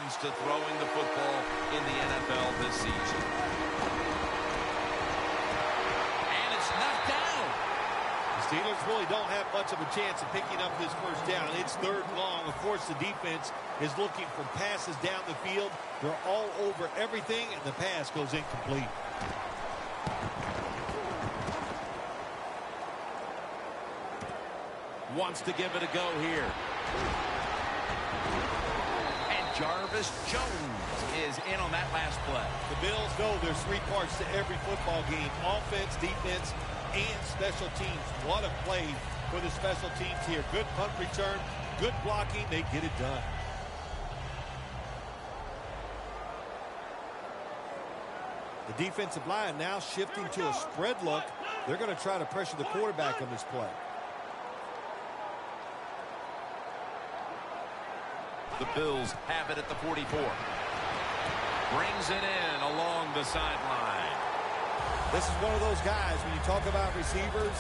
comes to throwing the football in the NFL this season. And it's knocked down. The Steelers really don't have much of a chance of picking up this first down. It's third and long. Of course, the defense is looking for passes down the field. They're all over everything, and the pass goes incomplete. Wants to give it a go here. And Jarvis Jones is in on that last play. The Bills know there's three parts to every football game: offense, defense, and special teams. What a play for the special teams here. Good punt return, good blocking. They get it done. The defensive line now shifting to a spread look. They're going to try to pressure the quarterback on this play. The Bills have it at the 44. Brings it in along the sideline. This is one of those guys, when you talk about receivers,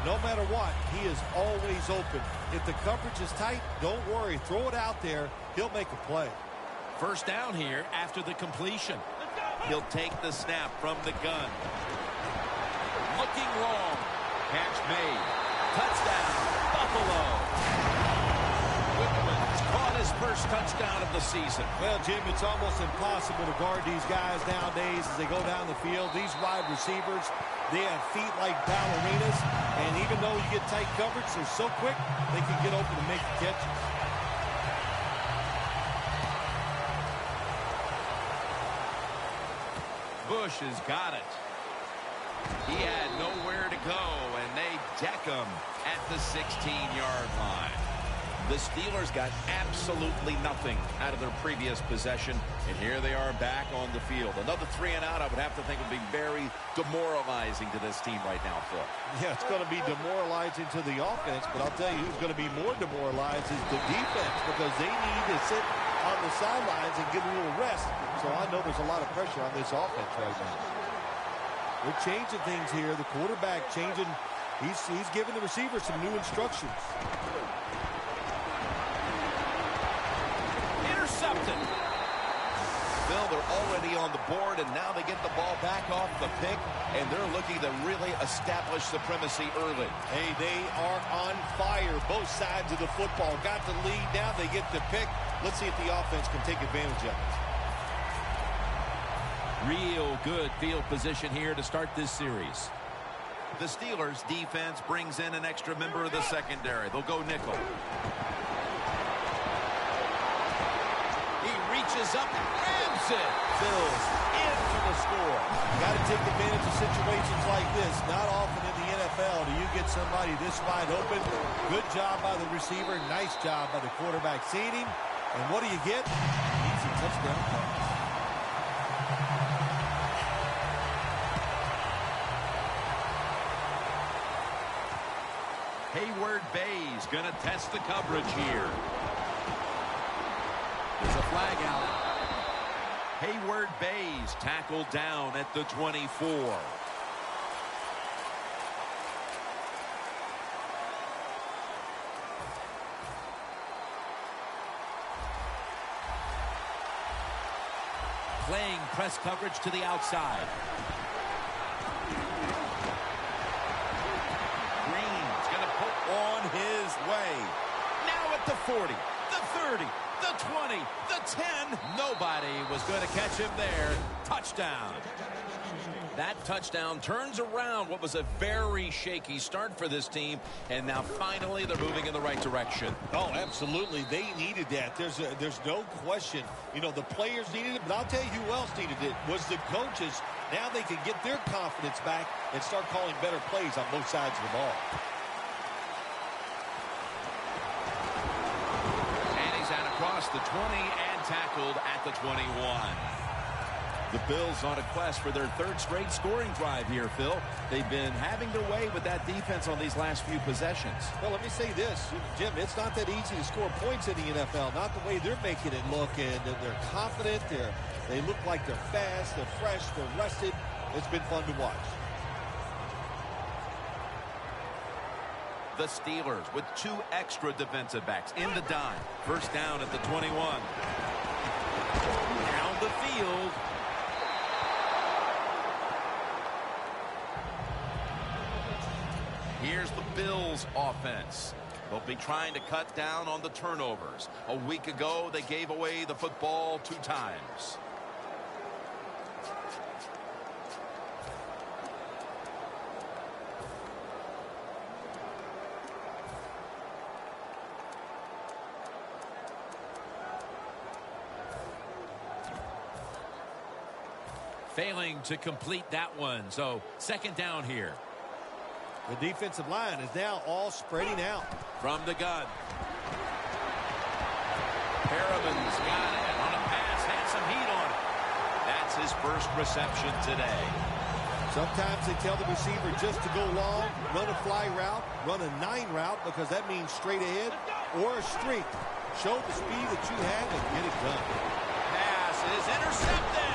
no matter what, he is always open. If the coverage is tight, don't worry. Throw it out there. He'll make a play. First down here after the completion. He'll take the snap from the gun. Looking long. Catch made. Touchdown, Buffalo. Whitman's caught his first touchdown of the season. Well, Jim, it's almost impossible to guard these guys nowadays as they go down the field. These wide receivers, they have feet like ballerinas, and even though you get tight coverage, they're so quick, they can get open and make the catches. Bush has got it. He had nowhere to go, and they deck him at the 16-yard line. The Steelers got absolutely nothing out of their previous possession, and here they are back on the field. Another 3 and out, I would have to think, would be very demoralizing to this team right now, Phil. Yeah, it's going to be demoralizing to the offense, but I'll tell you who's going to be more demoralized is the defense, because they need to sit on the sidelines and get a little rest. So I know there's a lot of pressure on this offense right now. They're changing things here. The quarterback changing. He's giving the receiver some new instructions. Intercepted. Phil, they're already on the board, and now they get the ball back off the pick, and they're looking to really establish supremacy early. Hey, they are on fire, both sides of the football. Got the lead, now they get the pick. Let's see if the offense can take advantage of it. Real good field position here to start this series. The Steelers defense brings in an extra member of the secondary. They'll go nickel. He reaches up and grabs it. Bills in for the score. Got to take advantage of situations like this. Not often in the NFL do you get somebody this wide open. Good job by the receiver. Nice job by the quarterback seeing him. And what do you get? Easy touchdown pass. Hayward Bay's going to test the coverage here. There's a flag out. Hayward Bay's tackled down at the 24. Playing press coverage to the outside. Green's going to put on his way. Now at the 40, the 30, the 20, the 10. Nobody was going to catch him there. Touchdown. That touchdown turns around what was a very shaky start for this team, and now finally they're moving in the right direction. Oh, absolutely. They needed that. There's no question. You know, the players needed it, but I'll tell you who else needed it was the coaches. Now they can get their confidence back and start calling better plays on both sides of the ball. And he's out across the 20 and tackled at the 21. The Bills on a quest for their third straight scoring drive here, Phil. They've been having their way with that defense on these last few possessions. Well, let me say this, Jim, it's not that easy to score points in the NFL, not the way they're making it look, and they're confident, they look like they're fast, they're fresh, they're rested. It's been fun to watch. The Steelers with 2 extra defensive backs in the dime. First down at the 21. here's the Bills offense. They'll be trying to cut down on the turnovers. A week ago, they gave away the football 2 times. Failing to complete that one. So 2nd down here. The defensive line is now all spreading out. From the gun. Perriman's got it on a pass. Had some heat on it. That's his first reception today. Sometimes they tell the receiver just to go long, run a fly route, run a 9 route, because that means straight ahead or a streak. Show the speed that you have and get it done. Pass is intercepted.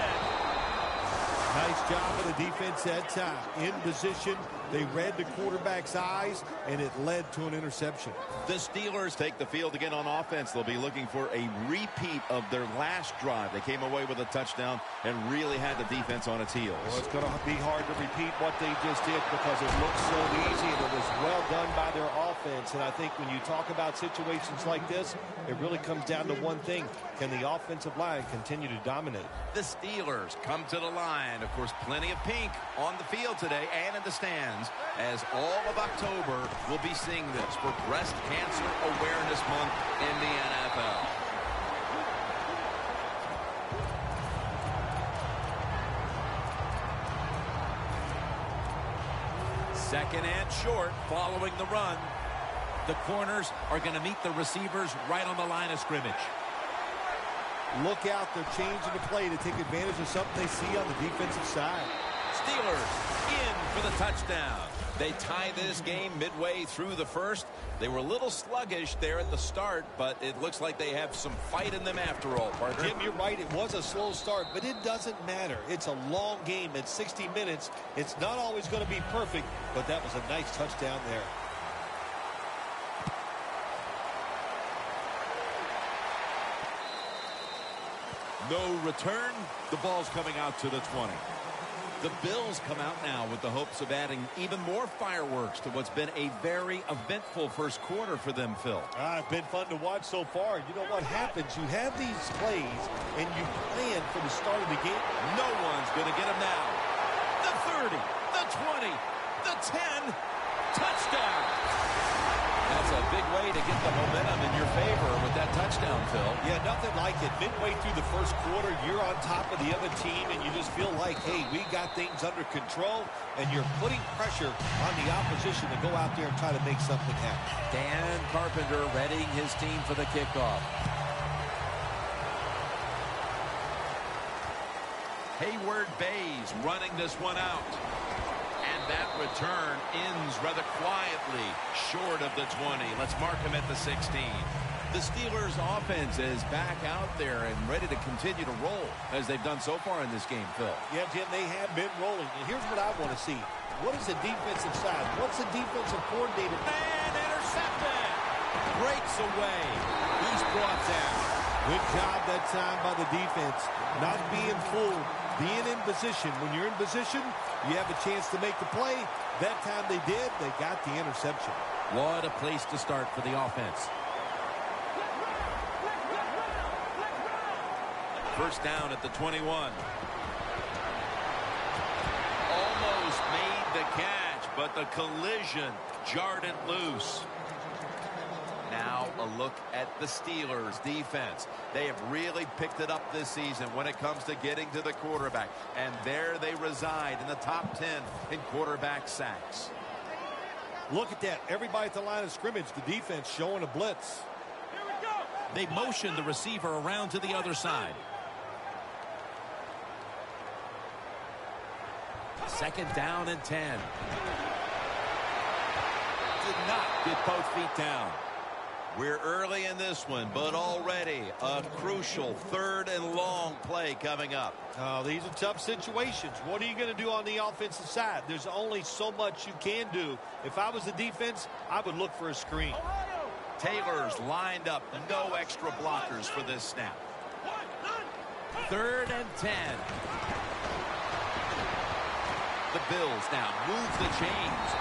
Nice job of the defense that time. In position, they read the quarterback's eyes, and it led to an interception. The Steelers take the field again on offense. They'll be looking for a repeat of their last drive. They came away with a touchdown and really had the defense on its heels. Well, it's going to be hard to repeat what they just did because it looks so easy, and it was well done by their offense. And I think when you talk about situations like this, it really comes down to one thing. Can the offensive line continue to dominate? The Steelers come to the line. Of course, plenty of pink on the field today and in the stands, as all of October will be seeing this for Breast Cancer Awareness Month in the NFL. Second and short following the run. The corners are going to meet the receivers right on the line of scrimmage. Look out, they're changing the play to take advantage of something they see on the defensive side. Steelers in for the touchdown. They tie this game midway through the first. They were a little sluggish there at the start, but it looks like they have some fight in them after all, partner. Jim, you're right. It was a slow start, but it doesn't matter. It's a long game. It's 60 minutes. It's not always going to be perfect, but that was a nice touchdown there. No return. The ball's coming out to the 20. The Bills come out now with the hopes of adding even more fireworks to what's been a very eventful first quarter for them, Phil. It's been fun to watch so far. You know what happens? You have these plays, and you plan for the start of the game. No one's going to get them now. The 30, the 20, the 10, touchdown. That's a big way to get the momentum in your favor with that touchdown, Phil. Yeah, nothing like it. Midway through the first quarter, you're on top of the other team, and you just feel like, hey, we got things under control, and you're putting pressure on the opposition to go out there and try to make something happen. Dan Carpenter readying his team for the kickoff. Hayward Bays running this one out. And that return ends rather quietly short of the 20. Let's mark him at the 16. The Steelers offense is back out there and ready to continue to roll as they've done so far in this game, Phil. Yeah, Jim, they have been rolling. And here's what I want to see. What is the defensive side? What's the defensive coordinator? And intercepted. Breaks away. He's brought down. Good job that time by the defense. Not being fooled. Being in position. When you're in position, you have a chance to make the play. That time they did. They got the interception. What a place to start for the offense. First down at the 21. Almost made the catch, but the collision jarred it loose. Now a look at the Steelers defense. They have really picked it up this season when it comes to getting to the quarterback. And there they reside in the top 10 in quarterback sacks. Look at that. Everybody at the line of scrimmage, the defense showing a blitz. They motion the receiver around to the other side. Second down and 10. Did not get both feet down. We're early in this one, but already a crucial 3rd and long play coming up. Oh, these are tough situations. What are you going to do on the offensive side? There's only so much you can do. If I was the defense, I would look for a screen. Taylor's lined up. No extra blockers for this snap. 3rd and 10. The Bills now move the chains.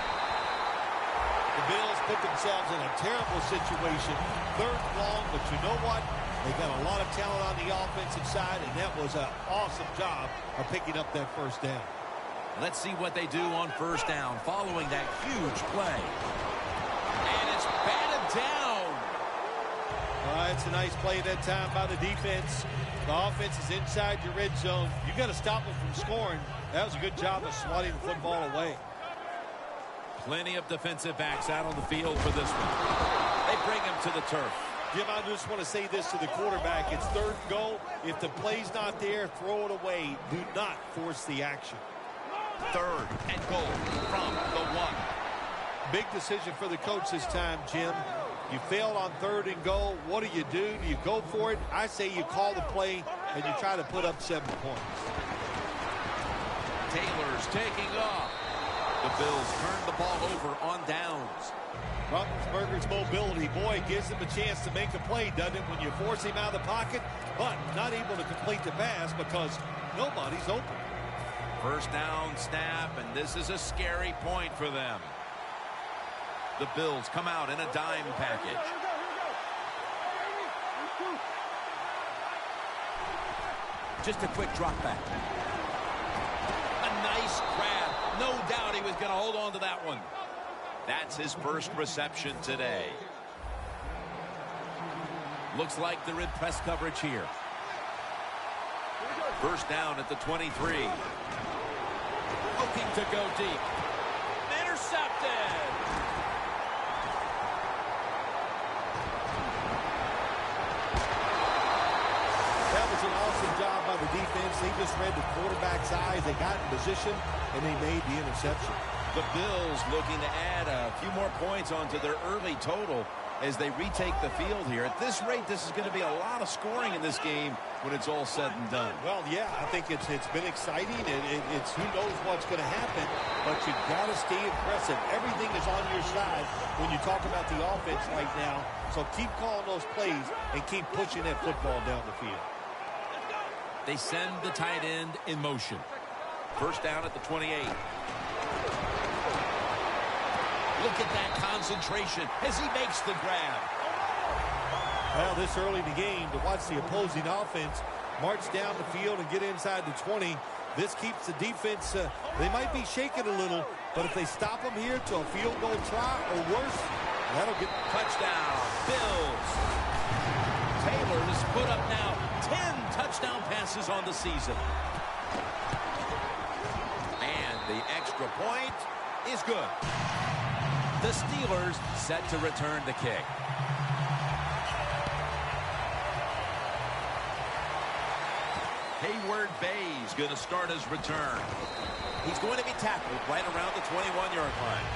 The Bills put themselves in a terrible situation. 3rd and long, but you know what? They got a lot of talent on the offensive side, and that was an awesome job of picking up that 1st down. Let's see what they do on 1st down following that huge play. And it's batted down. All right, it's a nice play that time by the defense. The offense is inside your red zone. You got to stop them from scoring. That was a good job of swatting the football away. Plenty of defensive backs out on the field for this one. They bring him to the turf. Jim, I just want to say this to the quarterback. It's 3rd and goal. If the play's not there, throw it away. Do not force the action. 3rd and goal from the 1. Big decision for the coach this time, Jim. You failed on 3rd and goal. What do? Do you go for it? I say you call the play and you try to put up 7 points. Taylor's taking off. The Bills turn the ball over on downs. Roethlisberger's mobility, boy, gives him a chance to make a play, doesn't it, when you force him out of the pocket, but not able to complete the pass because nobody's open. 1st down snap, and this is a scary point for them. The Bills come out in a dime package. Just a quick drop back. A nice grab. No doubt he was going to hold on to that one. That's his 1st reception today. Looks like they're in press coverage here. 1st down at the 23. Looking to go deep. Intercepted. That was an awesome job by the defense. They just read the quarterback's eyes. They got in position, and they made the interception. The Bills looking to add a few more points onto their early total as they retake the field here. At this rate, this is going to be a lot of scoring in this game when it's all said and done. Well, yeah, I think it's been exciting. It's who knows what's going to happen, but you got to stay aggressive. Everything is on your side when you talk about the offense right now. So keep calling those plays and keep pushing that football down the field. They send the tight end in motion. 1st down at the 28. Look at that concentration as he makes the grab. Well, this early in the game, to watch the opposing offense march down the field and get inside the 20, this keeps the defense, they might be shaking a little, but if they stop them here to a field goal try or worse, that'll get touchdown. Bills. Taylor has put up now 10 touchdown passes on the season. And the extra point is good. The Steelers set to return the kick. Hayward Bay's going to start his return. He's going to be tackled right around the 21-yard line.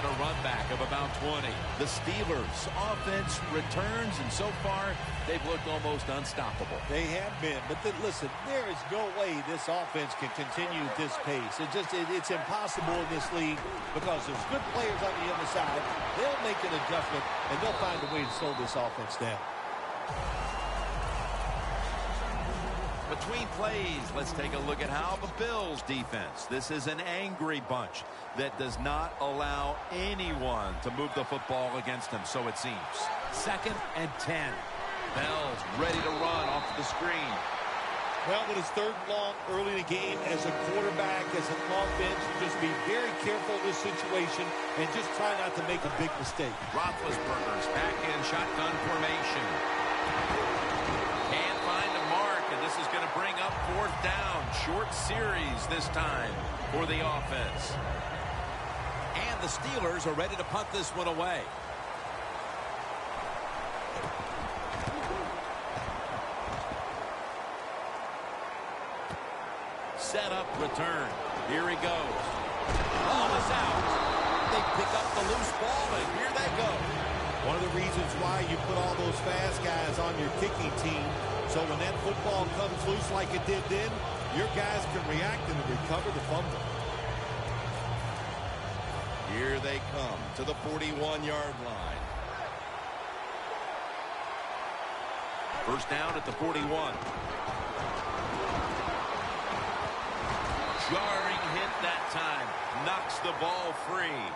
And a run back of about 20. The Steelers' offense returns, and so far, they've looked almost unstoppable. They have been, but listen, there is no way this offense can continue at this pace. It's impossible in this league because there's good players on the other side. They'll make an adjustment, and they'll find a way to slow this offense down. Between plays, let's take a look at how the Bills defense. This is an angry bunch that does not allow anyone to move the football against them, so it seems. 2nd and 10. Bell's ready to run off the screen. Well, when it's 3rd and long early in the game, as a quarterback, as an offense, you just be very careful in this situation and just try not to make a big mistake. Roethlisberger's back in shotgun formation. Can't find a mark, and this is going to bring up 4th down. Short series this time for the offense. And the Steelers are ready to punt this one away. Set up return. Here he goes. Ball is out. They pick up the loose ball, and here they go. One of the reasons why you put all those fast guys on your kicking team, so when that football comes loose like it did then, your guys can react and recover the fumble. Here they come to the 41-yard line. 1st down at the 41. Jarring hit that time. Knocks the ball free.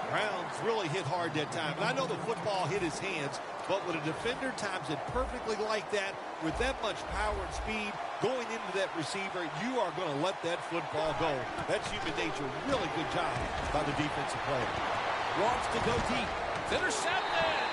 Brown's really hit hard that time. And I know the football hit his hands, but when a defender times it perfectly like that, with that much power and speed going into that receiver, you are going to let that football go. That's human nature. Really good job by the defensive player. Wants to go deep. Intercepted.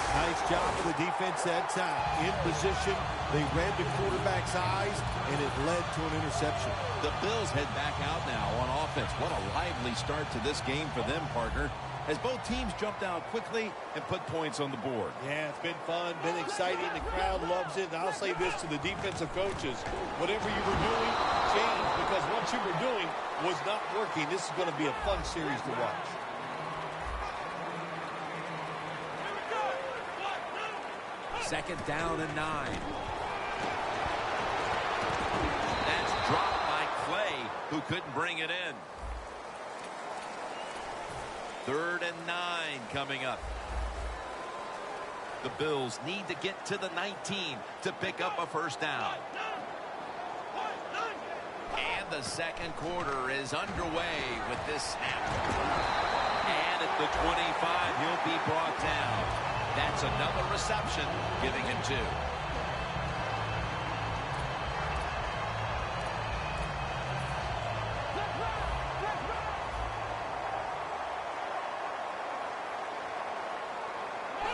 Nice job of the defense that time. In position, they read the quarterback's eyes, and it led to an interception. The Bills head back out now on offense. What a lively start to this game for them, partner, as both teams jumped out quickly and put points on the board. Yeah, it's been fun, been exciting. The crowd loves it. And I'll say this to the defensive coaches. Whatever you were doing, change, because what you were doing was not working. This is going to be a fun series to watch. Second down and 9. That's dropped by Clay, who couldn't bring it in. 3rd and 9 coming up. The Bills need to get to the 19 to pick up a first down. And the second quarter is underway with this snap. And at the 25, he'll be brought down. That's another reception, giving him 2.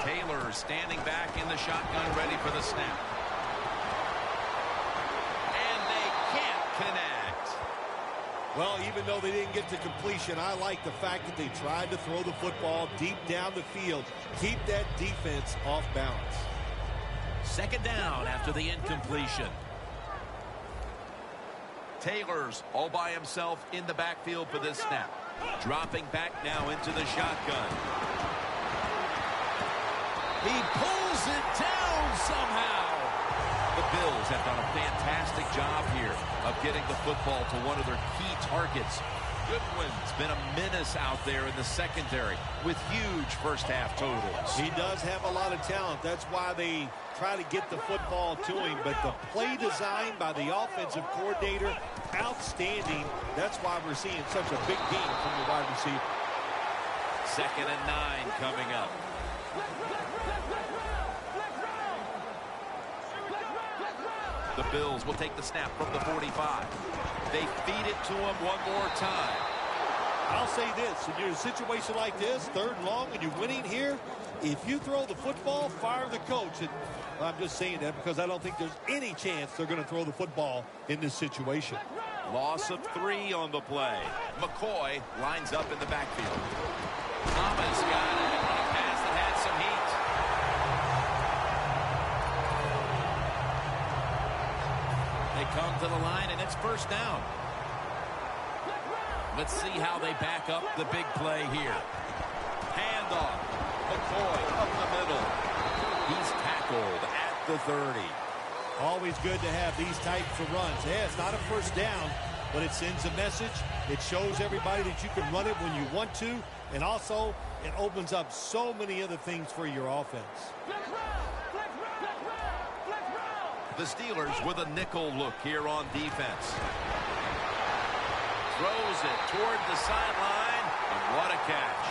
Taylor standing back in the shotgun, ready for the snap. And they can't connect. Well, even though they didn't get to completion, I like the fact that they tried to throw the football deep down the field. Keep that defense off balance. Second down after the incompletion. Taylor's all by himself in the backfield for this snap. Dropping back now into the shotgun. He pulls it down somehow. The Bills have done a fantastic job here of getting the football to one of their key targets. Goodwin's been a menace out there in the secondary with huge first-half totals. He does have a lot of talent. That's why they try to get the football to him. But the play design by the offensive coordinator, outstanding. That's why we're seeing such a big game from the wide receiver. 2nd and 9 coming up. The Bills will take the snap from the 45. They feed it to him one more time. I'll say this, when you're in a situation like this, 3rd and long, and you're winning here, if you throw the football, fire the coach. And I'm just saying that because I don't think there's any chance they're going to throw the football in this situation. Loss of 3 on the play. McCoy lines up in the backfield. Thomas got it on a pass that had some heat. They come to the line, and it's first down. Let's see how they back up the big play here. Handoff. McCoy up the middle. He's tackled at the 30. Always good to have these types of runs. Yeah, it's not a first down, but it sends a message. It shows everybody that you can run it when you want to, and also it opens up so many other things for your offense. The Steelers with a nickel look here on defense. Throws it toward the sideline, and what a catch.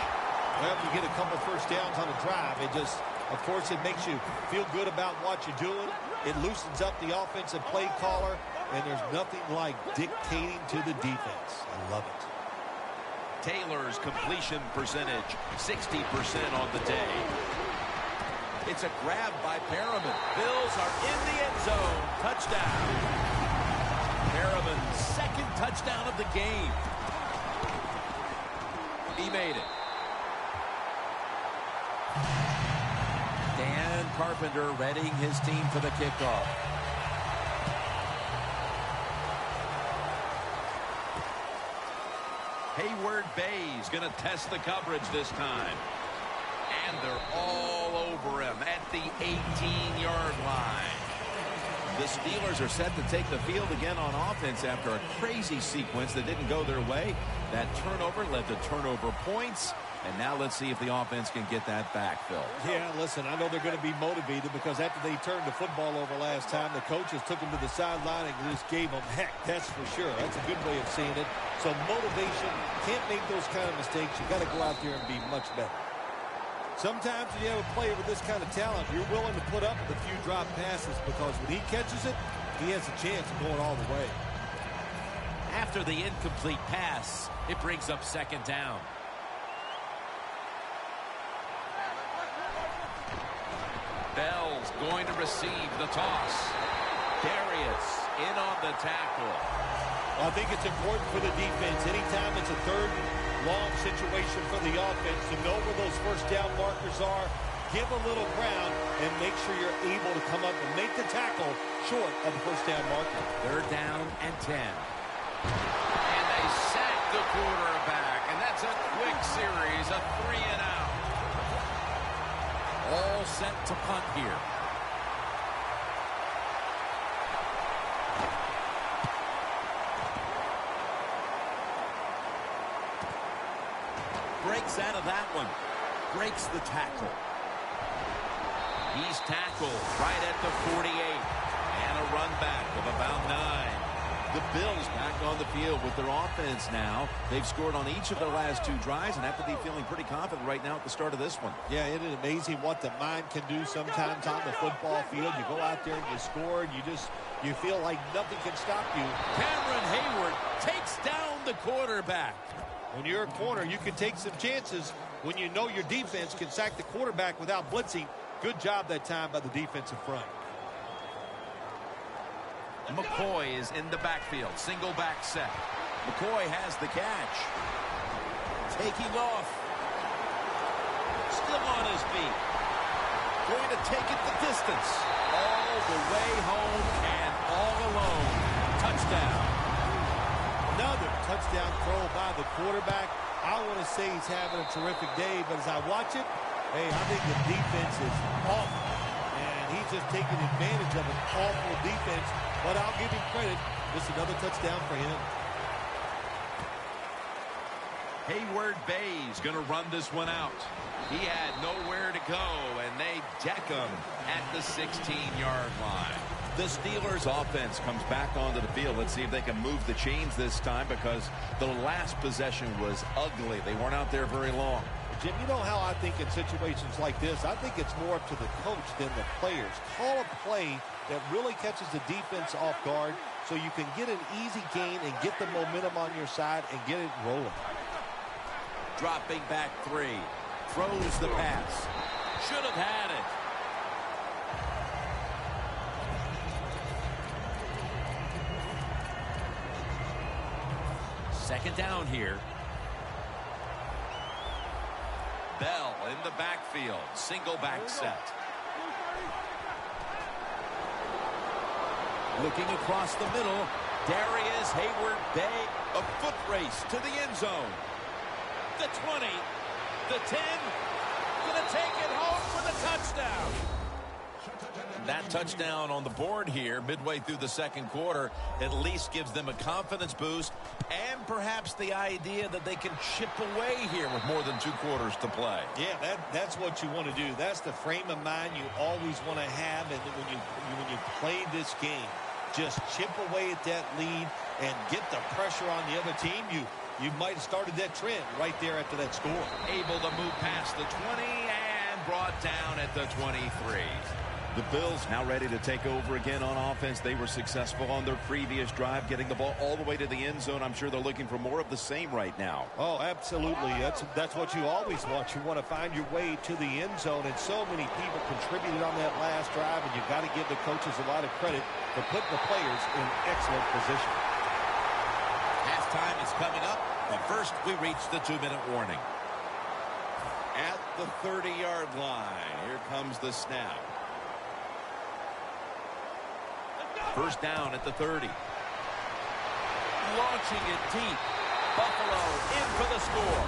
Well, you get a couple first downs on a drive. It just, of course, it makes you feel good about what you're doing. It loosens up the offensive play caller, and there's nothing like dictating to the defense. I love it. Taylor's completion percentage, 60% on the day. It's a grab by Perriman. Bills are in the end zone. Touchdown. Perriman's 2nd touchdown of the game. He made it. Dan Carpenter readying his team for the kickoff. Hayward Bay's going to test the coverage this time. And they're all over him at the 18-yard line. The Steelers are set to take the field again on offense after a crazy sequence that didn't go their way. That turnover led to turnover points, And now let's see if the offense can get that back, Phil. Yeah, listen, I know they're going to be motivated because after they turned the football over last time, the coaches took them to the sideline and just gave them heck, that's for sure. That's a good way of seeing it. So motivation, can't make those kind of mistakes. You got to go out there and be much better. Sometimes when you have a player with this kind of talent, you're willing to put up with a few drop passes because when he catches it, he has a chance of going all the way. After the incomplete pass, it brings up second down. Bell's going to receive the toss. Darius in on the tackle. Well, I think it's important for the defense. Anytime it's a third long situation for the offense to know where those first down markers are, give a little ground, and make sure you're able to come up and make the tackle short of the first down marker. Third down and 10. And they sack the quarterback, and that's a quick series, a 3-and-out. All set to punt here. Breaks out of that one. Breaks the tackle. He's tackled right at the 48. And a run back of about 9. The Bills back on the field with their offense now. They've scored on each of their last 2 drives and have to be feeling pretty confident right now at the start of this one. Yeah, it is amazing what the mind can do sometimes on the football field. You go out there and you score, and you feel like nothing can stop you. Cameron Hayward takes down the quarterback. When you're a corner, you can take some chances when you know your defense can sack the quarterback without blitzing. Good job that time by the defensive front. McCoy is in the backfield. Single back set. McCoy has the catch. Taking off. Still on his feet. Going to take it the distance. All the way home and all alone. Touchdown. Another touchdown throw by the quarterback. I want to say he's having a terrific day, but as I watch it, hey, I think the defense is awful. And he's just taking advantage of an awful defense. But I'll give him credit. Just another touchdown for him. Hayward Bay's going to run this one out. He had nowhere to go, and they deck him at the 16-yard line. The Steelers offense comes back onto the field. Let's see if they can move the chains this time because the last possession was ugly. They weren't out there very long. Jim, you know how I think in situations like this, I think it's more up to the coach than the players. Call a play that really catches the defense off guard so you can get an easy gain and get the momentum on your side and get it rolling. Dropping back 3. Throws the pass. Should have had it. Second down here. Bell in the backfield. Single back set. Looking across the middle. Darius Hayward Bay. A foot race to the end zone. The 20. The 10. Gonna take it home for the touchdown. That touchdown on the board here midway through the second quarter at least gives them a confidence boost and perhaps the idea that they can chip away here with more than 2 quarters to play. Yeah, that's what you want to do. That's the frame of mind you always want to have, and when you play this game, just chip away at that lead and get the pressure on the other team. You might have started that trend right there after that score. Able to move past the 20 and brought down at the 23. The Bills now ready to take over again on offense. They were successful on their previous drive, getting the ball all the way to the end zone. I'm sure they're looking for more of the same right now. Oh, absolutely. That's what you always want. You want to find your way to the end zone, and so many people contributed on that last drive, and you've got to give the coaches a lot of credit for putting the players in excellent position. Halftime is coming up, but first we reach the 2-minute warning. At the 30-yard line, here comes the snap. First down at the 30. Launching it deep. Buffalo in for the score.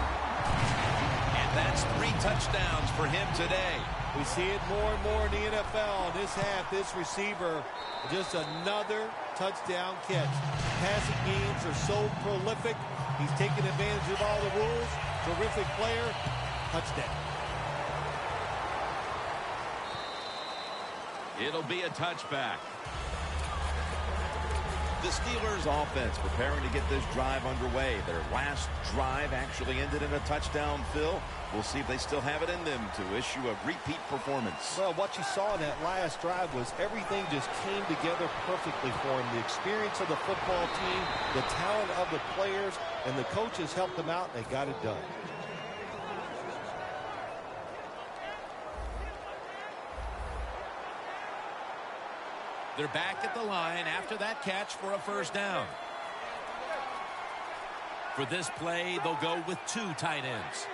And that's 3 touchdowns for him today. We see it more and more in the NFL. This half, this receiver, just another touchdown catch. Passing games are so prolific. He's taking advantage of all the rules. Terrific player. touchdown. It'll be a touchback. The Steelers offense preparing to get this drive underway. Their last drive actually ended in a touchdown, Phil. We'll see if they still have it in them to issue a repeat performance. Well, what you saw in that last drive was everything just came together perfectly for him. The experience of the football team, the talent of the players, and the coaches helped them out, and they got it done. They're back at the line after that catch for a first down. For this play, they'll go with 2 tight ends.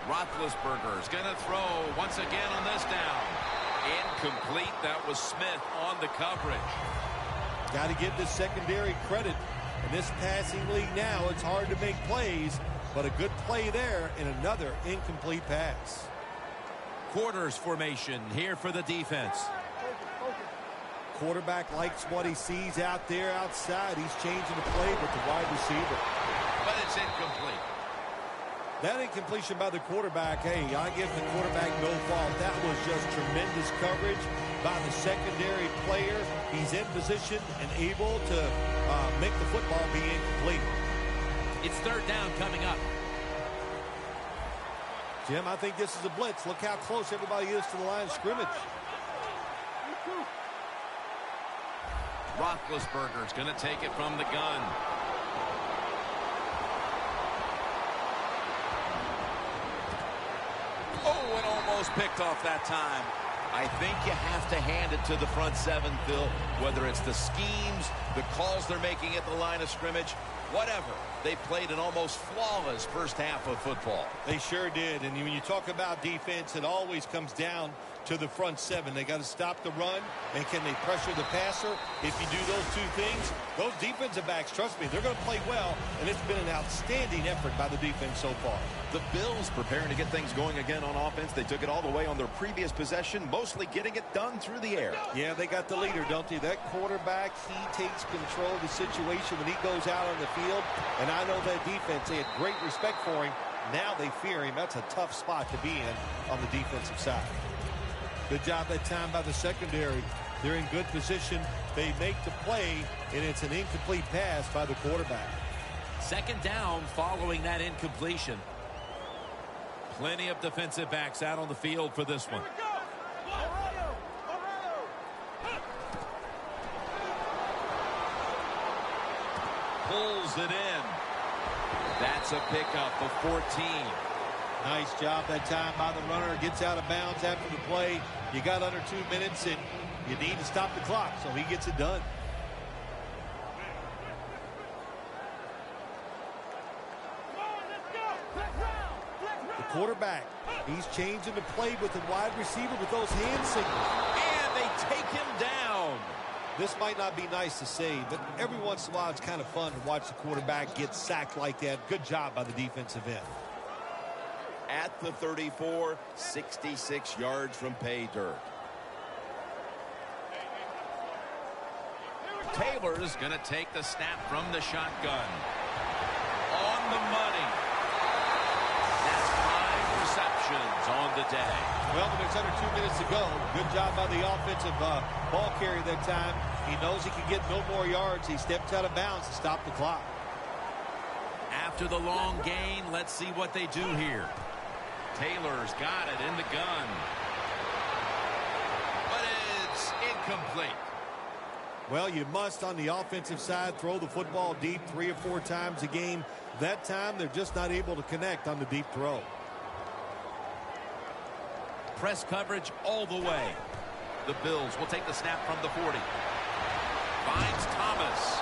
Roethlisberger's going to throw once again on this down. Incomplete. That was Smith on the coverage. Got to give the secondary credit. In this passing league now, it's hard to make plays, but a good play there and another incomplete pass. Quarters formation here for the defense. Quarterback likes what he sees out there outside. He's changing the play with the wide receiver. But it's incomplete. That incompletion by the quarterback, hey, I give the quarterback no fault. That was just tremendous coverage by the secondary player. He's in position and able to make the football be incomplete. It's third down coming up. Jim, I think this is a blitz. Look how close everybody is to the line of scrimmage. Roethlisberger's going to take it from the gun. Oh, and almost picked off that time. I think you have to hand it to the front seven, Phil. Whether it's the schemes, the calls they're making at the line of scrimmage, whatever. They played an almost flawless first half of football. They sure did. And when you talk about defense, it always comes down to the front seven. They got to stop the run, and can they pressure the passer? If you do those 2 things, those defensive backs, trust me, they're going to play well, and it's been an outstanding effort by the defense so far. The Bills preparing to get things going again on offense. They took it all the way on their previous possession, mostly getting it done through the air. Yeah, they got the leader, don't they? That quarterback, he takes control of the situation when he goes out on the field, and I know that defense, they had great respect for him. Now they fear him. That's a tough spot to be in on the defensive side. Good job that time by the secondary. They're in good position. They make the play, and it's an incomplete pass by the quarterback. Second down following that incompletion. Plenty of defensive backs out on the field for this one. Pulls it in. That's a pickup of 14. Nice job that time by the runner. Gets out of bounds after the play. You got under 2 minutes, and you need to stop the clock, so he gets it done. The quarterback, he's changing the play with the wide receiver with those hand signals. And they take him down. This might not be nice to say, but every once in a while it's kind of fun to watch the quarterback get sacked like that. Good job by the defensive end. At the 34, 66 yards from pay dirt. Taylor's going to take the snap from the shotgun. On the money. That's 5 receptions on the day. Well, when there's under 2 minutes to go, good job by the offensive ball carrier that time. He knows he can get no more yards. He stepped out of bounds to stop the clock. After the long gain, let's see what they do here. Taylor's got it in the gun. But it's incomplete. Well, you must, on the offensive side, throw the football deep 3 or 4 times a game. That time, they're just not able to connect on the deep throw. Press coverage all the way. The Bills will take the snap from the 40. Finds Thomas.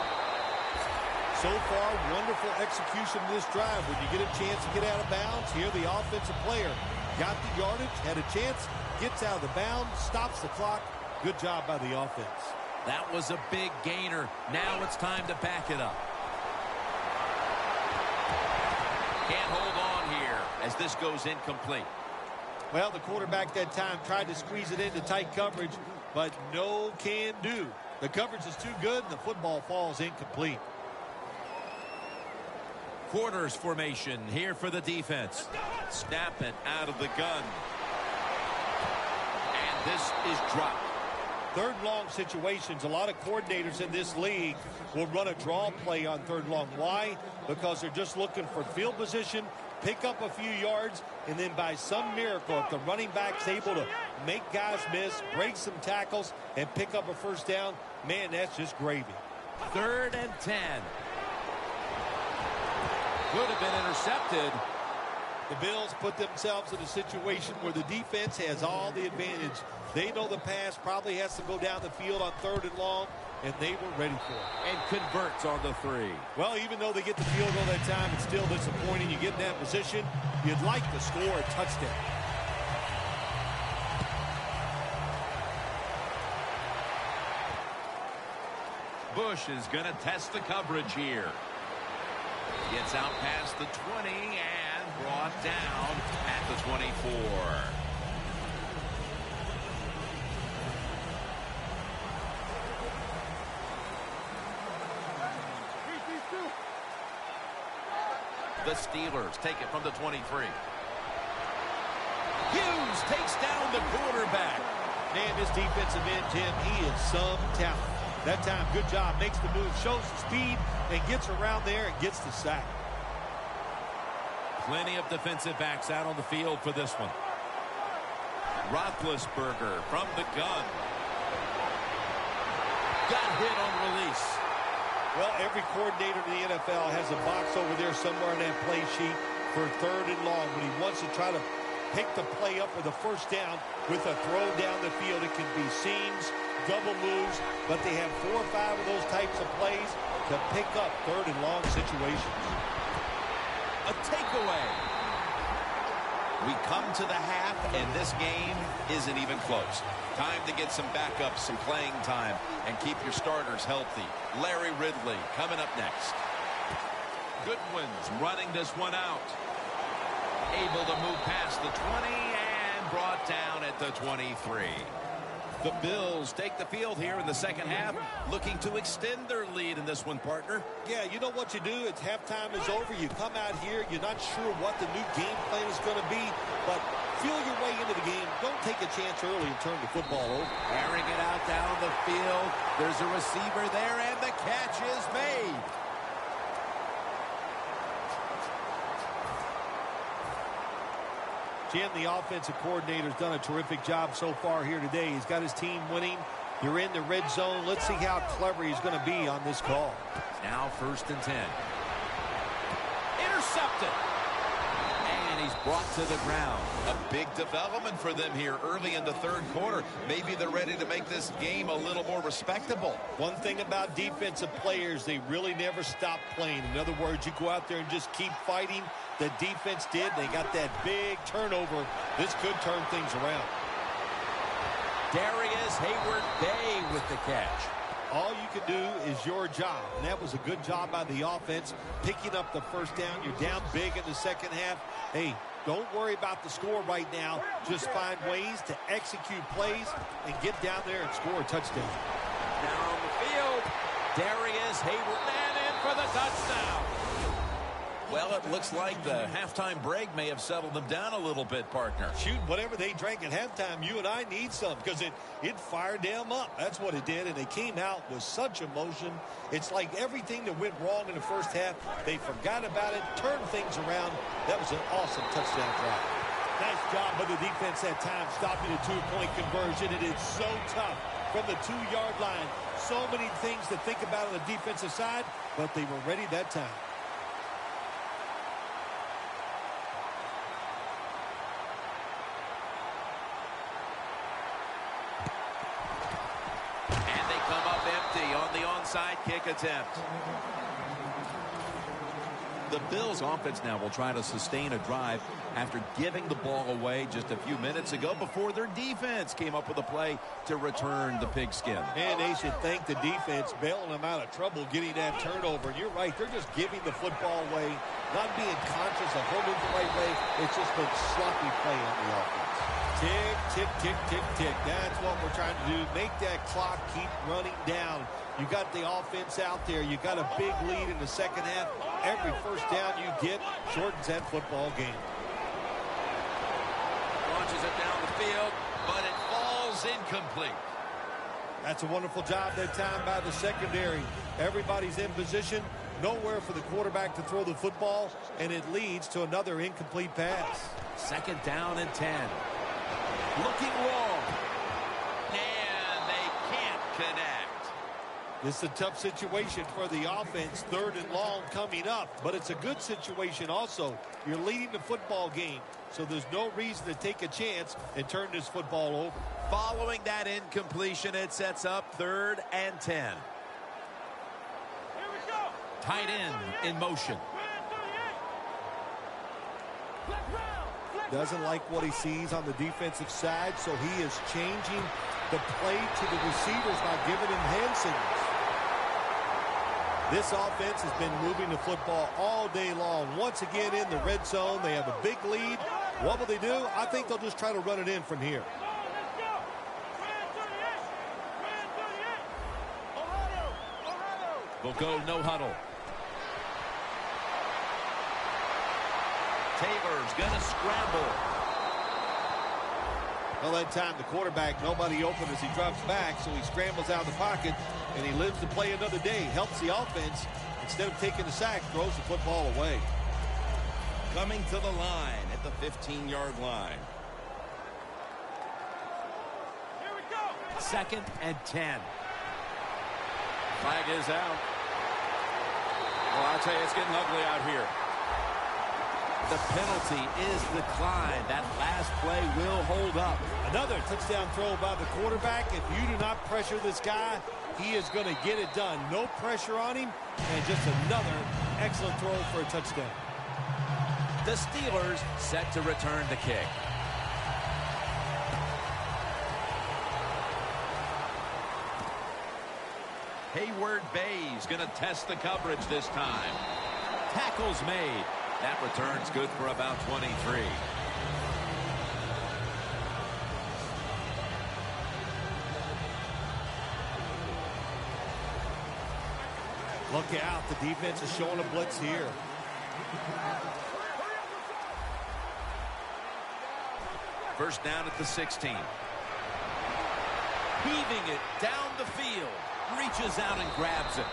So far, wonderful execution of this drive. When you get a chance to get out of bounds, here the offensive player got the yardage, had a chance, gets out of the bounds, stops the clock. Good job by the offense. That was a big gainer. Now it's time to back it up. Can't hold on here as this goes incomplete. Well, the quarterback that time tried to squeeze it into tight coverage, but no can do. The coverage is too good, and the football falls incomplete. quarters formation here for the defense. Snap it out of the gun. And this is dropped. Third and long situations, a lot of coordinators in this league will run a draw play on third and long. Why? Because they're just looking for field position, pick up a few yards, and then by some miracle, if the running back's able to make guys miss, break some tackles, and pick up a first down, man, that's just gravy. 3rd and 10. Could have been intercepted. The Bills put themselves in a situation where the defense has all the advantage. They know the pass probably has to go down the field on 3rd and long, and they were ready for it. And converts on the 3. Well, even though they get the field goal that time, it's still disappointing. You get in that position, you'd like to score a touchdown. Bush is going to test the coverage here. Gets out past the 20 and brought down at the 24. The Steelers take it from the 23. Hughes takes down the quarterback. Man, this defensive end, Jim, he is some talent. That time, good job, makes the move, shows the speed, and gets around there and gets the sack. Plenty of defensive backs out on the field for this one. Roethlisberger from the gun. Got hit on release. Well, every coordinator in the NFL has a box over there somewhere in that play sheet for 3rd and long. When he wants to try to pick the play up with a first down with a throw down the field, it can be seams, double moves, but they have 4 or 5 of those types of plays to pick up 3rd and long situations. A takeaway. We come to the half, and this game isn't even close. Time to get some backups, some playing time, and keep your starters healthy. Larry Ridley coming up next. Goodwin's running this one out. Able to move past the 20 and brought down at the 23. The Bills take the field here in the second half, looking to extend their lead in this one, partner. Yeah, you know what you do? It's halftime is over. You come out here, you're not sure what the new game plan is going to be, but feel your way into the game. Don't take a chance early and turn the football over. Airing it out down the field. There's a receiver there, and the catch is made. Jim, the offensive coordinator's done a terrific job so far here today. He's got his team winning. You're in the red zone. Let's see how clever he's going to be on this call. Now 1st and 10. Intercepted. And he's brought to the ground. A big development for them here early in the 3rd quarter. Maybe they're ready to make this game a little more respectable. One thing about defensive players, they really never stop playing. In other words, you go out there and just keep fighting. The defense did. They got that big turnover. This could turn things around. Darius Hayward-Bay with the catch. All you can do is your job, and that was a good job by the offense, picking up the first down. You're down big in the second half. Hey, don't worry about the score right now. Just find ways to execute plays and get down there and score a touchdown. Down the field, Darius Hayward, and in for the touchdown. Well, it looks like the halftime break may have settled them down a little bit, partner. Shoot, whatever they drank at halftime, you and I need some because it fired them up. That's what it did, and they came out with such emotion. It's like everything that went wrong in the first half, they forgot about it, turned things around. That was an awesome touchdown drive. Nice job by the defense that time, stopping a 2-point conversion. It is so tough from the 2-yard line. So many things to think about on the defensive side, but they were ready that time. Onside kick attempt. The Bills offense now will try to sustain a drive after giving the ball away just a few minutes ago before their defense came up with a play to return the pigskin. And they should thank the defense bailing them out of trouble getting that turnover. And you're right, they're just giving the football away, not being conscious of holding it the right way. It's just been sloppy play on the offense. Tick, tick, tick, tick, tick. That's what we're trying to do. Make that clock keep running down. You got the offense out there. You got a big lead in the second half. Every first down you get shortens that football game. Launches it down the field, but it falls incomplete. That's a wonderful job that time by the secondary. Everybody's in position. Nowhere for the quarterback to throw the football, and it leads to another incomplete pass. Second down and 10. Looking long. And they can't connect. This is a tough situation for the offense. Third and long coming up, but it's a good situation also. You're leading the football game, so there's no reason to take a chance and turn this football over. Following that incompletion, it sets up 3rd and 10. Tight end in motion. Doesn't like what he sees on the defensive side, so he is changing the play to the receivers by giving him hand signals. This offense has been moving the football all day long. Once again in the red zone, they have a big lead. What will they do? I think they'll just try to run it in from here. We'll go no huddle. Taylor's going to scramble. Well, that time the quarterback, nobody open as he drops back, so he scrambles out of the pocket, and he lives to play another day. Helps the offense. Instead of taking the sack, throws the football away. Coming to the line at the 15-yard line. Here we go. 2nd and 10. Flag is out. Well, I'll tell you, it's getting ugly out here. The penalty is declined. That last play will hold up. Another touchdown throw by the quarterback. If you do not pressure this guy, he is going to get it done. No pressure on him, and just another excellent throw for a touchdown. The Steelers set to return the kick. Hayward Bay's going to test the coverage this time. Tackles made. That return's good for about 23. Look out. The defense is showing a blitz here. First down at the 16. Heaving it down the field. Reaches out and grabs it.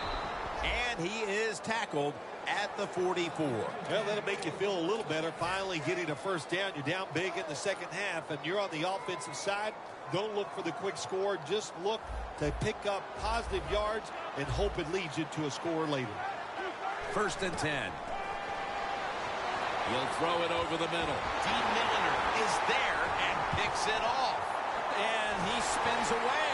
And he is tackled at the 44. Well, that'll make you feel a little better. Finally getting a first down. You're down big in the second half, and you're on the offensive side. Don't look for the quick score. Just look to pick up positive yards and hope it leads you to a score later. 1st and 10. He'll throw it over the middle. Dean Milliner is there and picks it off. And he spins away.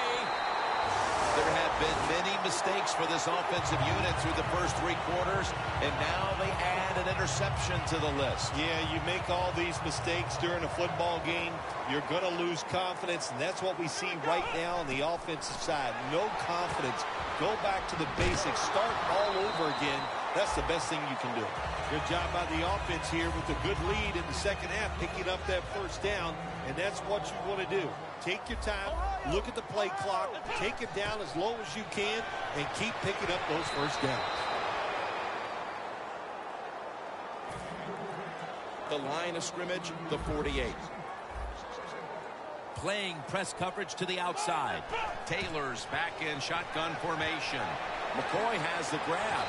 There have been many mistakes for this offensive unit through the first 3 quarters, and now they add an interception to the list. Yeah, you make all these mistakes during a football game, you're going to lose confidence, and that's what we see right now on the offensive side. No confidence. Go back to the basics. Start all over again. That's the best thing you can do. Good job by the offense here with a good lead in the second half, picking up that first down, and that's what you want to do. Take your time, look at the play clock, take it down as low as you can, and keep picking up those first downs. The line of scrimmage, the 48. Playing press coverage to the outside. Taylor's back in shotgun formation. McCoy has the grab.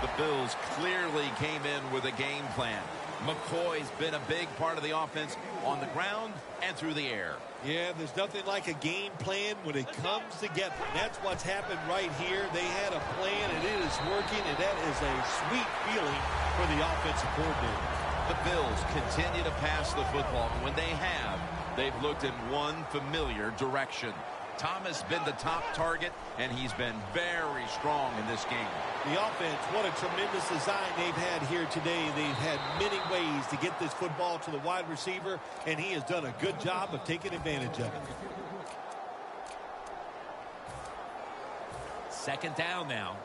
The Bills clearly came in with a game plan. McCoy's been a big part of the offense on the ground and through the air. Yeah, there's nothing like a game plan when it comes together. That's what's happened right here. They had a plan, and it is working, and that is a sweet feeling for the offensive coordinator. The Bills continue to pass the football. When they have, they've looked in one familiar direction. Thomas been the top target, and he's been very strong in this game. The offense, what a tremendous design they've had here today. They've had many ways to get this football to the wide receiver, and he has done a good job of taking advantage of it. 2nd down now.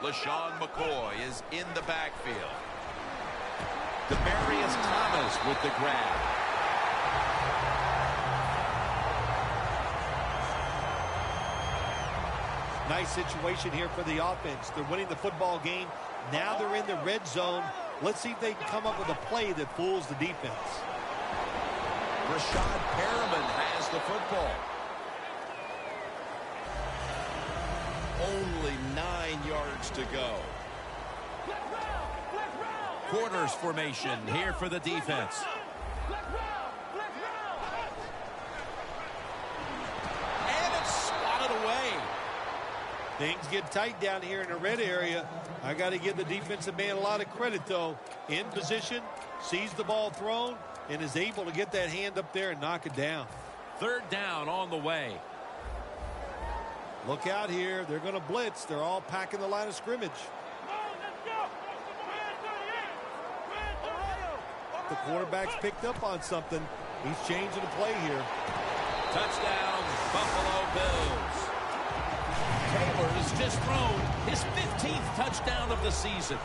LaShawn McCoy is in the backfield. Demarius Thomas with the grab. Nice situation here for the offense. They're winning the football game. Now they're in the red zone. Let's see if they can come up with a play that fools the defense. Rashad Perriman has the football. Only 9 yards to go. Quarters formation here for the defense. And it's swatted away. Things get tight down here in the red area. I got to give the defensive man a lot of credit, though. In position, sees the ball thrown, and is able to get that hand up there and knock it down. Third down on the way. Look out here. They're going to blitz. They're all packing the line of scrimmage. The quarterback's picked up on something. He's changing the play here. Touchdown, Buffalo Bills. Taylor has just thrown his 15th touchdown of the season.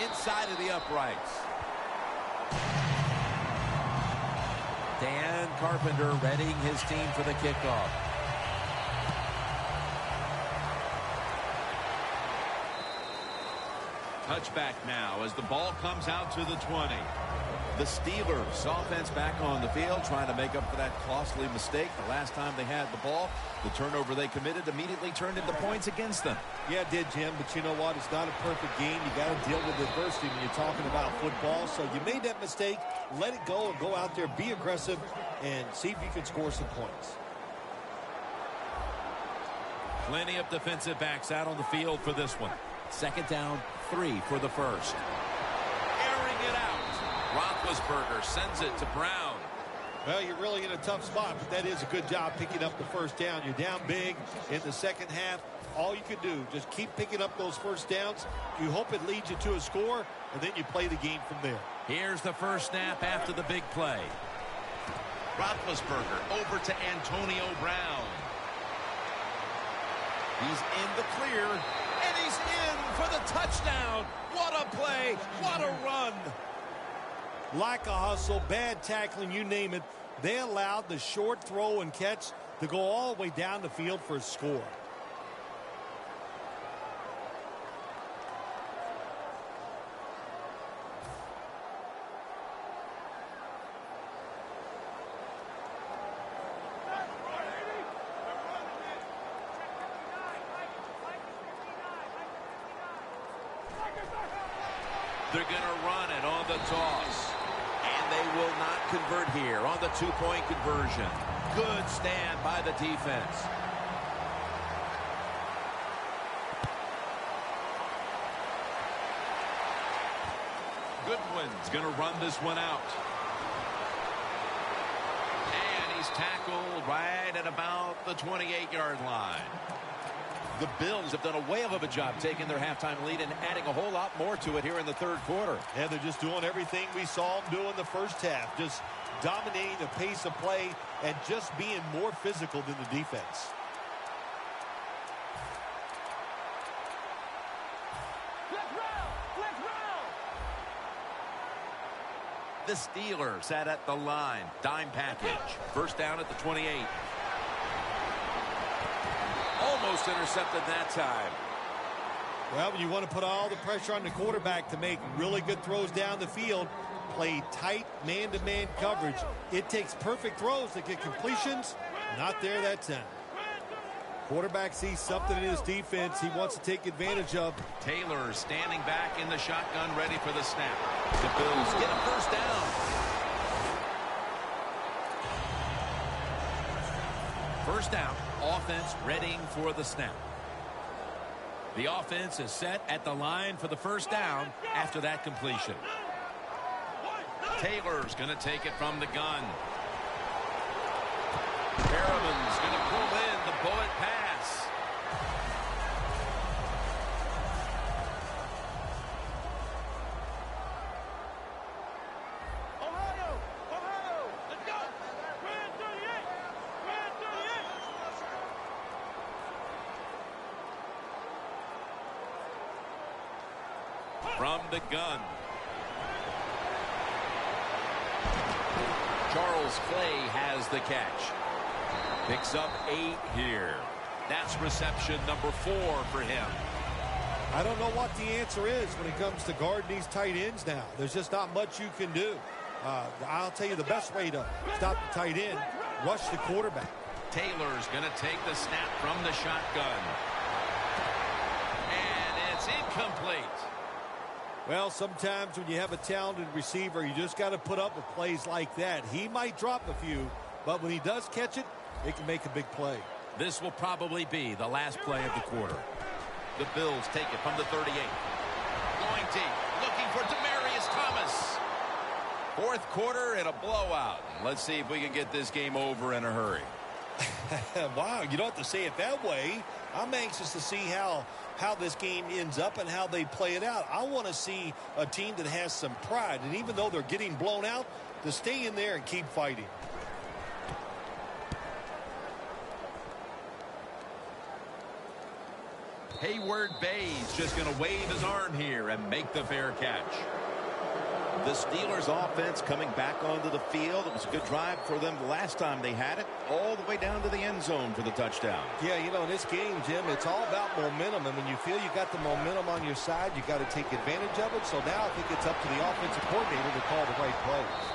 Inside of the uprights. Dan Carpenter readying his team for the kickoff. Touchback now as the ball comes out to the 20. The Steelers offense back on the field trying to make up for that costly mistake the last time they had the ball. The turnover they committed immediately turned into points against them. Yeah, it did, Jim, but you know what? It's not a perfect game. You got to deal with adversity when you're talking about football. So you made that mistake, let it go, and go out there, be aggressive, and see if you can score some points. Plenty of defensive backs out on the field for this one. Second down, 3 for the first. Airing it out. Roethlisberger sends it to Brown. Well, you're really in a tough spot, but that is a good job picking up the first down. You're down big in the second half. All you can do, just keep picking up those first downs. You hope it leads you to a score, and then you play the game from there. Here's the first snap after the big play. Roethlisberger over to Antonio Brown. He's in the clear, and he's in for the touchdown. What a play, what a run. Lack of hustle, bad tackling, you name it. They allowed the short throw and catch to go all the way down the field for a score. They're going to run it on the toss. And they will not convert here on the two-point conversion. Good stand by the defense. Goodwin's going to run this one out. And he's tackled right at about the 28-yard line. The Bills have done a whale of a job taking their halftime lead and adding a whole lot more to it here in the third quarter. Yeah, they're just doing everything we saw them do in the first half. Just dominating the pace of play and just being more physical than the defense. The Steelers sat at the line. Dime package. First down at the 28. Almost intercepted that time. Well, when you want to put all the pressure on the quarterback to make really good throws down the field, play tight man-to-man coverage, it takes perfect throws to get completions. Not there that time. Quarterback sees something in his defense he wants to take advantage of. Taylor standing back in the shotgun, ready for the snap. The Bills get a first down. First down, offense readying for the snap. The offense is set at the line for the first down after that completion. Taylor's going to take it from the gun. Perriman's going to pull in the bullet pass. from the gun. Charles Clay has the catch. Picks up 8 here. That's reception number 4 for him. I don't know what the answer is when it comes to guarding these tight ends now. There's just not much you can do. I'll tell you the best way to stop the tight end, rush the quarterback. Taylor's going to take the snap from the shotgun. And it's incomplete. Well, sometimes when you have a talented receiver, you just got to put up with plays like that. He might drop a few, but when he does catch it, it can make a big play. This will probably be the last play of the quarter. The Bills take it from the 38. Going deep, looking for Demaryius Thomas. 4th quarter and a blowout. Let's see if we can get this game over in a hurry. Wow, you don't have to say it that way. I'm anxious to see how this game ends up and how they play it out. I want to see a team that has some pride, and even though they're getting blown out, to stay in there and keep fighting. Hayward Bay's just going to wave his arm here and make the fair catch. The Steelers offense coming back onto the field. It was a good drive for them the last time they had it, all the way down to the end zone for the touchdown. Yeah, you know, in this game, Jim, it's all about momentum. And when you feel you got the momentum on your side, you got to take advantage of it. So now I think it's up to the offensive coordinator to call the right plays.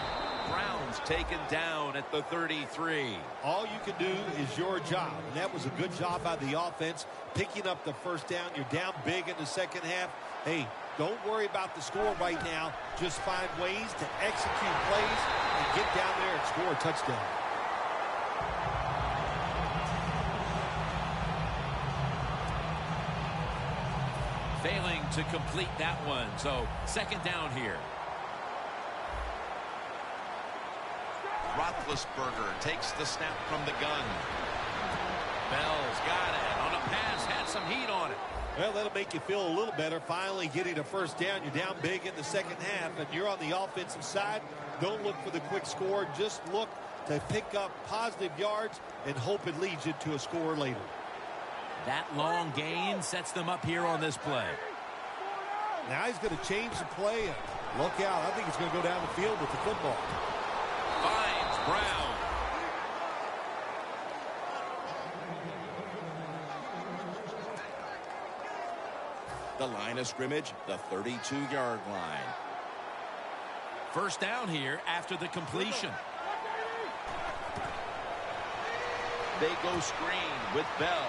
Browns taken down at the 33. All you can do is your job. And that was a good job by the offense, picking up the first down. You're down big in the second half. Hey, don't worry about the score right now. Just find ways to execute plays and get down there and score a touchdown. Failing to complete that one. So 2nd down here. Roethlisberger takes the snap from the gun. Bell's got it. On a pass, had some heat on it. Well, that'll make you feel a little better. Finally getting a first down. You're down big in the second half, and you're on the offensive side. Don't look for the quick score. Just look to pick up positive yards and hope it leads you to a score later. That long gain sets them up here on this play. Now he's going to change the play. And look out. I think he's going to go down the field with the football. Finds Brown. The line of scrimmage, the 32-yard line. 1st down here after the completion. They go screen with Bell.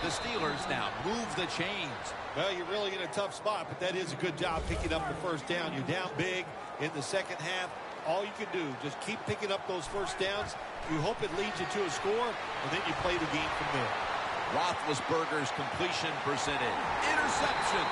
The Steelers now move the chains. Well, you're really in a tough spot, but that is a good job picking up the first down. You're down big in the second half. All you can do, just keep picking up those first downs. You hope it leads you to a score, and then you play the game from there. Roethlisberger's completion percentage. Interception.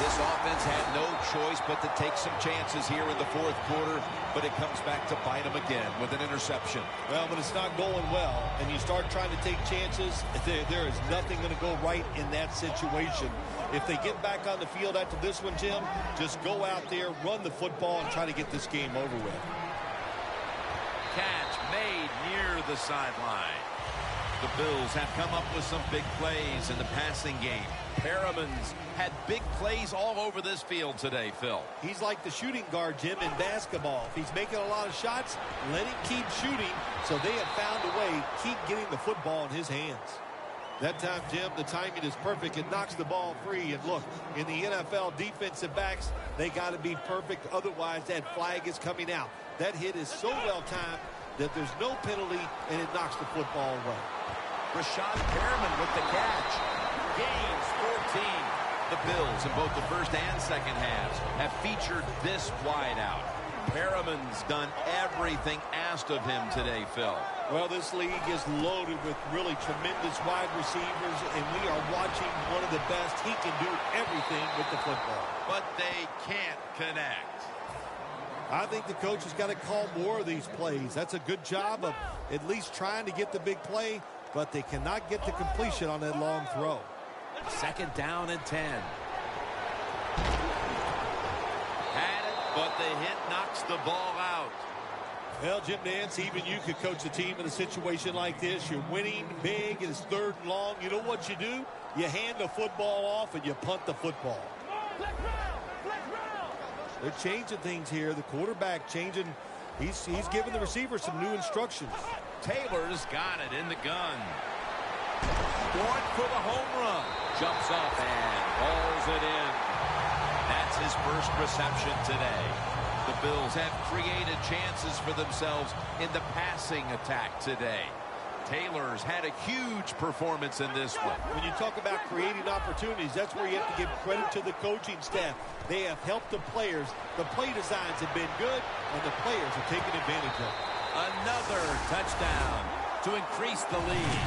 This offense had no choice but to take some chances here in the 4th quarter, but it comes back to bite them again with an interception. Well, when it's not going well and you start trying to take chances, there is nothing going to go right in that situation. If they get back on the field after this one, Jim, just go out there, run the football, and try to get this game over with. Catch made near the sideline. The Bills have come up with some big plays in the passing game. Perriman's had big plays all over this field today, Phil. He's like the shooting guard, Jim, in basketball. If he's making a lot of shots, let him keep shooting. So they have found a way to keep getting the football in his hands. That time, Jim, the timing is perfect. It knocks the ball free. And look, in the NFL, defensive backs, they got to be perfect. Otherwise, that flag is coming out. That hit is so well timed that there's no penalty, and it knocks the football away. Rashad Perriman with the catch. Gains 14. The Bills in both the first and second halves have featured this wideout. Perriman's done everything asked of him today, Phil. Well, this league is loaded with really tremendous wide receivers, and we are watching one of the best. He can do everything with the football. But they can't connect. I think the coach has got to call more of these plays. That's a good job of at least trying to get the big play, but they cannot get the completion on that long throw. 2nd down and 10. Had it, but the hit knocks the ball out. Well, Jim Nance, even you could coach a team in a situation like this. You're winning big, and it's 3rd and long. You know what you do? You hand the football off, and you punt the football. They're changing things here. The quarterback changing. He's giving the receiver some new instructions. Taylor's got it in the gun. Going for the home run. Jumps up and hauls it in. That's his first reception today. The Bills have created chances for themselves in the passing attack today. Taylor's had a huge performance in this one. When you talk about creating opportunities, that's where you have to give credit to the coaching staff. They have helped the players. The play designs have been good, and the players have taken advantage of it. Another touchdown to increase the lead.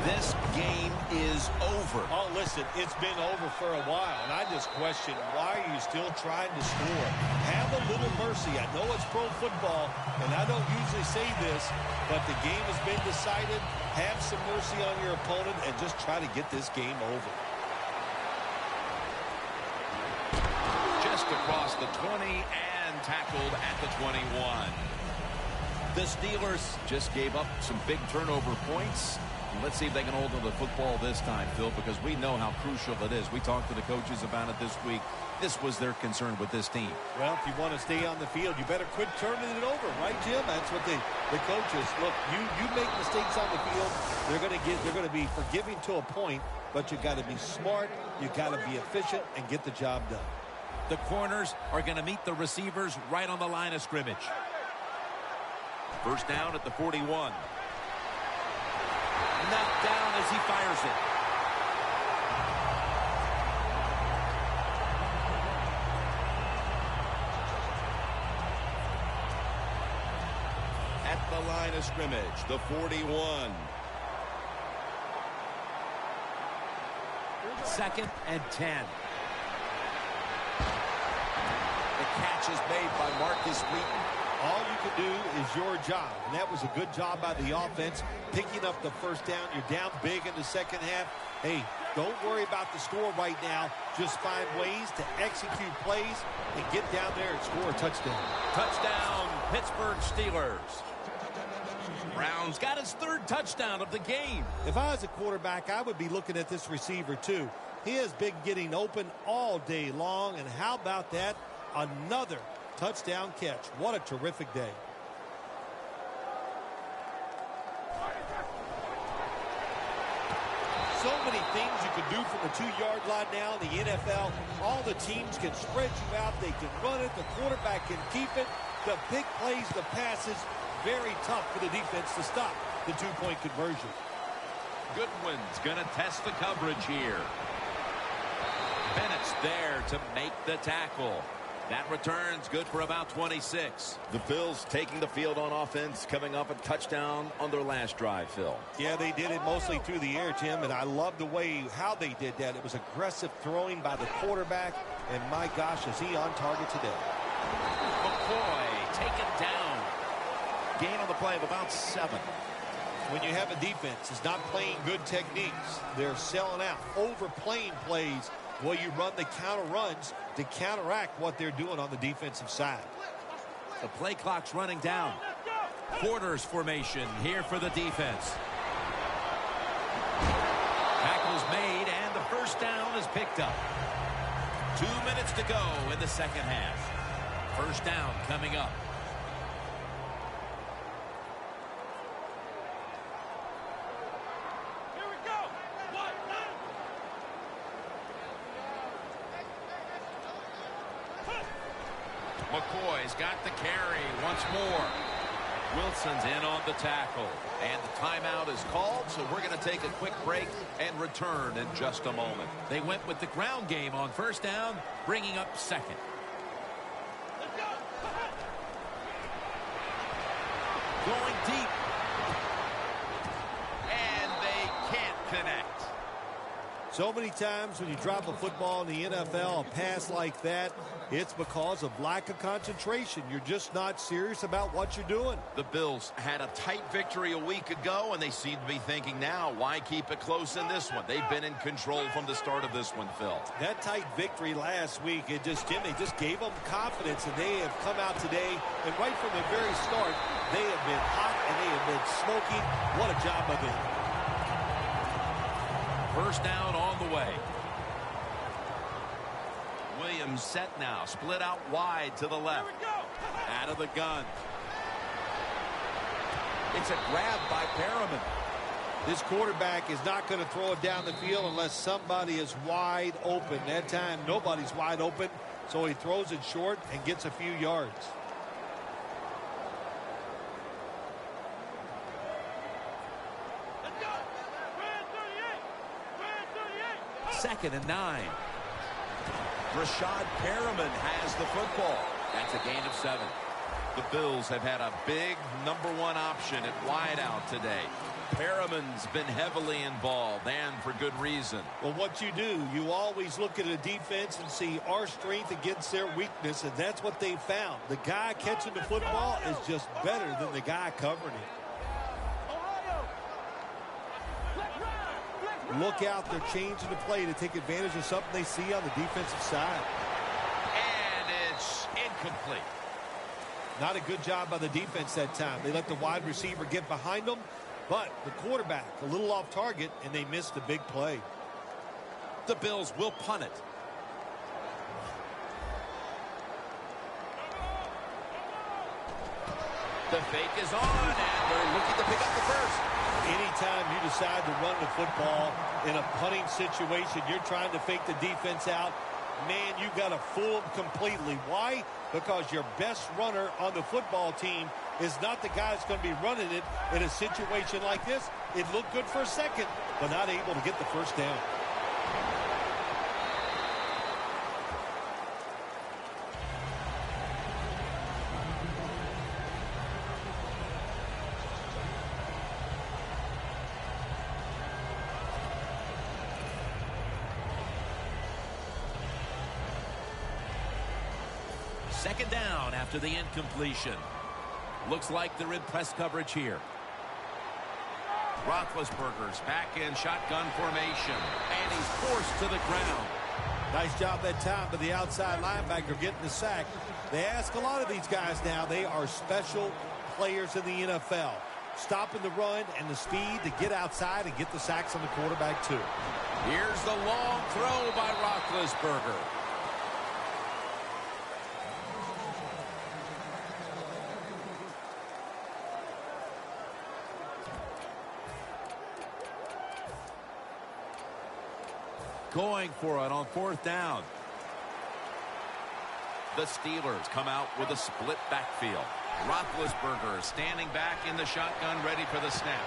This game is over. Oh, listen, it's been over for a while, and I just question, why are you still trying to score? Have a little mercy. I know it's pro football, and I don't usually say this, but the game has been decided. Have some mercy on your opponent and just try to get this game over. Just across the 20 and tackled at the 21. The Steelers just gave up some big turnover points. Let's see if they can hold on to the football this time, Phil, because we know how crucial it is. We talked to the coaches about it this week. This was their concern with this team. Well, if you want to stay on the field, you better quit turning it over, right, Jim? That's what the coaches look. You make mistakes on the field, they're going to be forgiving to a point, but you got to be smart, you got to be efficient, and get the job done. The corners are going to meet the receivers right on the line of scrimmage. First down at the 41. Knocked down as he fires it. At the line of scrimmage, the 41. 2nd and 10. The catch is made by Marcus Wheaton. All you can do is your job, and that was a good job by the offense, picking up the first down. You're down big in the second half. Hey, don't worry about the score right now. Just find ways to execute plays and get down there and score a touchdown. Touchdown, Pittsburgh Steelers. Brown's got his 3rd touchdown of the game. If I was a quarterback, I would be looking at this receiver too. He has been getting open all day long, and how about that? Another touchdown catch. What a terrific day. So many things you can do from the 2-yard line now in the NFL. All the teams can spread you out. They can run it. The quarterback can keep it. The big plays, the passes, very tough for the defense to stop the 2-point conversion. Goodwin's going to test the coverage here. Bennett's there to make the tackle. That return's good for about 26. The Bills taking the field on offense, coming up a touchdown on their last drive, Phil. Yeah, they did it mostly through the air, Jim, and I love the way how they did that. It was aggressive throwing by the quarterback, and my gosh, is he on target today. McCoy taken down. Gain on the play of about 7. When you have a defense that's not playing good techniques, they're selling out, overplaying plays. Well, you run the counter runs to counteract what they're doing on the defensive side. The play clock's running down. Quarters formation here for the defense. Tackle's made, and the first down is picked up. 2 minutes to go in the second half. First down coming up. McCoy's got the carry once more. Wilson's in on the tackle. And the timeout is called, so we're going to take a quick break and return in just a moment. They went with the ground game on first down, bringing up 2nd. Going deep. And they can't connect. So many times when you drop a football in the NFL, a pass like that, it's because of lack of concentration. You're just not serious about what you're doing. The Bills had a tight victory a week ago, and they seem to be thinking now, why keep it close in this one? They've been in control from the start of this one, Phil. That tight victory last week, Jim, they just gave them confidence, and they have come out today, and right from the very start, they have been hot and they have been smoking. What a job of it. First down on the way. Williams set now. Split out wide to the left. Out of the gun. It's a grab by Perriman. This quarterback is not going to throw it down the field unless somebody is wide open. That time, nobody's wide open, so he throws it short and gets a few yards. Second and 9. Rashad Perriman has the football. That's a gain of 7. The Bills have had a big #1 option at wideout today. Perriman's been heavily involved, and for good reason. Well, what you do, you always look at a defense and see our strength against their weakness, and that's what they found. The guy catching the football is just better than the guy covering it. Look out, they're changing the play to take advantage of something they see on the defensive side. And it's incomplete. Not a good job by the defense that time. They let the wide receiver get behind them, but the quarterback a little off target, and they missed a big play. The Bills will punt it. The fake is on, and they're looking to pick up the first. Anytime you decide to run the football in a punting situation, you're trying to fake the defense out. Man, you got to fool them completely. Why? Because your best runner on the football team is not the guy that's going to be running it in a situation like this. It looked good for a second, but not able to get the first down. Second down after the incompletion. Looks like they're in press coverage here. Roethlisberger's back in shotgun formation, and he's forced to the ground. Nice job that time by the outside linebacker getting the sack. They ask a lot of these guys now. They are special players in the NFL. Stopping the run and the speed to get outside and get the sacks on the quarterback too. Here's the long throw by Roethlisberger. Going for it on fourth down. The Steelers come out with a split backfield. Roethlisberger standing back in the shotgun, ready for the snap.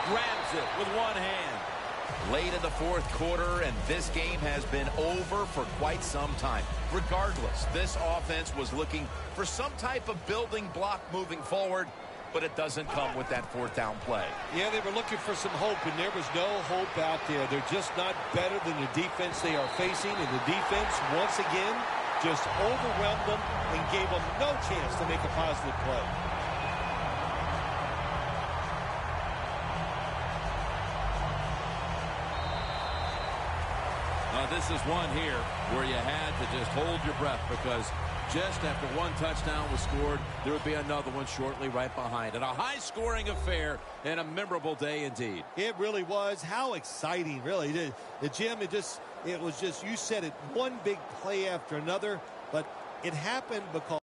Grabs it with one hand. Late in the fourth quarter, and this game has been over for quite some time. Regardless, this offense was looking for some type of building block moving forward, but it doesn't come with that fourth down play. Yeah, they were looking for some hope, and there was no hope out there. They're just not better than the defense they are facing, and the defense, once again, just overwhelmed them and gave them no chance to make a positive play. This is one here where you had to just hold your breath, because just after one touchdown was scored, there would be another one shortly right behind it. A high-scoring affair and a memorable day indeed. It really was. How exciting, really. Jim, it was just, you said it, one big play after another, but it happened because